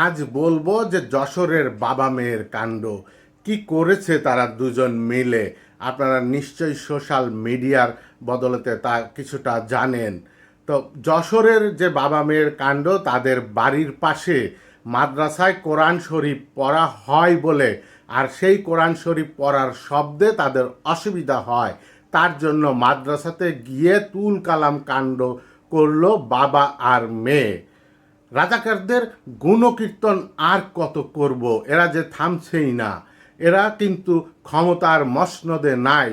আজ বলবো যে যশোরের বাবা মেয়ের কাণ্ড কি করেছে তারা দুজন মিলে। আপনারা নিশ্চয়ই সোশ্যাল মিডিয়ার বদলতে তা কিছুটা জানেন। তো যশোরের যে বাবা মেয়ের কাণ্ড, তাদের বাড়ির পাশে মাদ্রাসায় কোরআন শরীফ পড়া হয় বলে, আর সেই কোরআন শরীফ পড়ার শব্দে তাদের অসুবিধা হয়, তার জন্য মাদ্রাসাতে গিয়ে তুল কালাম কাণ্ড করলো বাবা আর মেয়ে। রাজাকারদের গুণকীর্তন আর কত করব, এরা যে থামছেই না। এরা কিন্তু ক্ষমতার মসনদে নাই।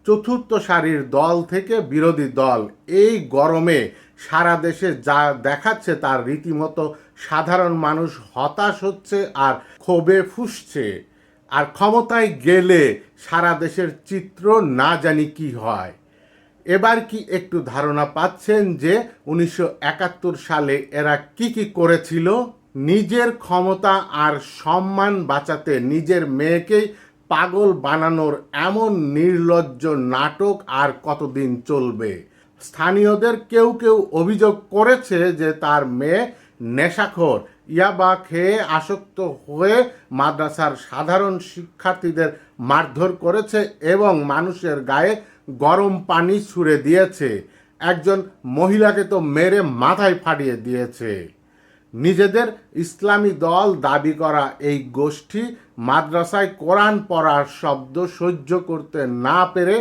চতুর্থ সারির দল থেকে বিরোধী দল এই গরমে সারা দেশে যা দেখাচ্ছে তার রীতিমতো সাধারণ মানুষ হতাশ হচ্ছে আর ক্ষোভে ফুঁসছে। আর ক্ষমতায় গেলে সারা দেশের চিত্র না জানি কি হয়। এবার কি একটু ধারণা পাচ্ছেন যে 1971 সালে এরা কি কি করেছিল? নিজের ক্ষমতা আর সম্মান বাঁচাতে নিজের মেয়েকেই পাগল বানানোর এমন নির্লজ্জ নাটক আর কতদিন চলবে? স্থানীয়দের কেউ কেউ অভিযোগ করেছে যে তার মেয়ে নেশাখোর, ইয়াবা খেয়ে আসক্ত হয়ে মাদ্রাসার সাধারণ শিক্ষার্থীদের মারধর করেছে এবং মানুষের গায়ে গরম পানি ছুঁড়ে দিয়েছে। একজন মহিলাকে তো মেরে মাথায় ফাটিয়ে দিয়েছে। নিজেদের ইসলামী দল দাবি করা এই গোষ্ঠী মাদ্রাসায় কোরআন পড়ার শব্দ সহ্য করতে না পেরে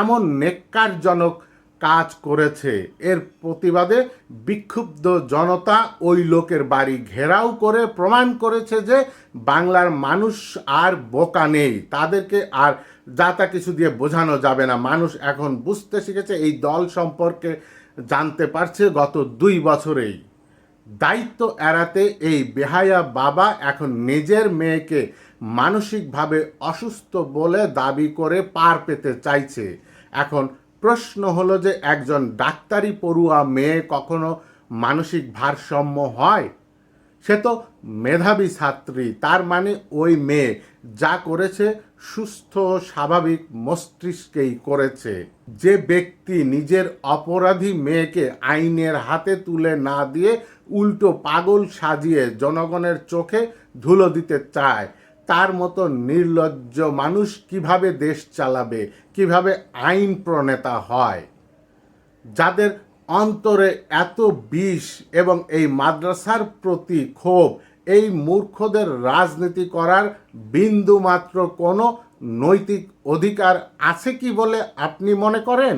এমন নেক্কারজনক কাজ করেছে। এর প্রতিবাদে বিক্ষুব্ধ জনতা ওই লোকের বাড়ি ঘেরাও করে প্রমাণ করেছে যে বাংলার মানুষ আর বোকা নেই। তাদেরকে আর যা তা কিছু দিয়ে বোঝানো যাবে না। মানুষ এখন বুঝতে শিখেছে, এই দল সম্পর্কে জানতে পারছে গত 2 বছরেই। দায়িত্ব এড়াতে এই বেহায়া বাবা এখন নিজের মেয়েকে মানসিকভাবে অসুস্থ বলে দাবি করে পার পেতে চাইছে। এখন প্রশ্ন হলো যে একজন ডাক্তারি পড়ুয়া মেয়ে কখনো মানসিক ভারসাম্য হয়? সে তো মেধাবী ছাত্রী, তার মানে ওই মেয়ে যা করেছে সুস্থ স্বাভাবিক মস্তিষ্কেই করেছে। যে ব্যক্তি নিজের অপরাধী মেয়েকে আইনের হাতে তুলে না দিয়ে উল্টো পাগল সাজিয়ে জনগণের চোখে ধুলো দিতে চায়, তার মতো নির্লজ্জ মানুষ কিভাবে দেশ চালাবে, কিভাবে আইন প্রণেতা হয়? যাদের অন্তরে এত বিষ এবং এই মাদ্রাসার প্রতি ক্ষোভ, এই মূর্খদের রাজনীতি করার বিন্দুমাত্র কোনো নৈতিক অধিকার আছে কি বলে আপনি মনে করেন?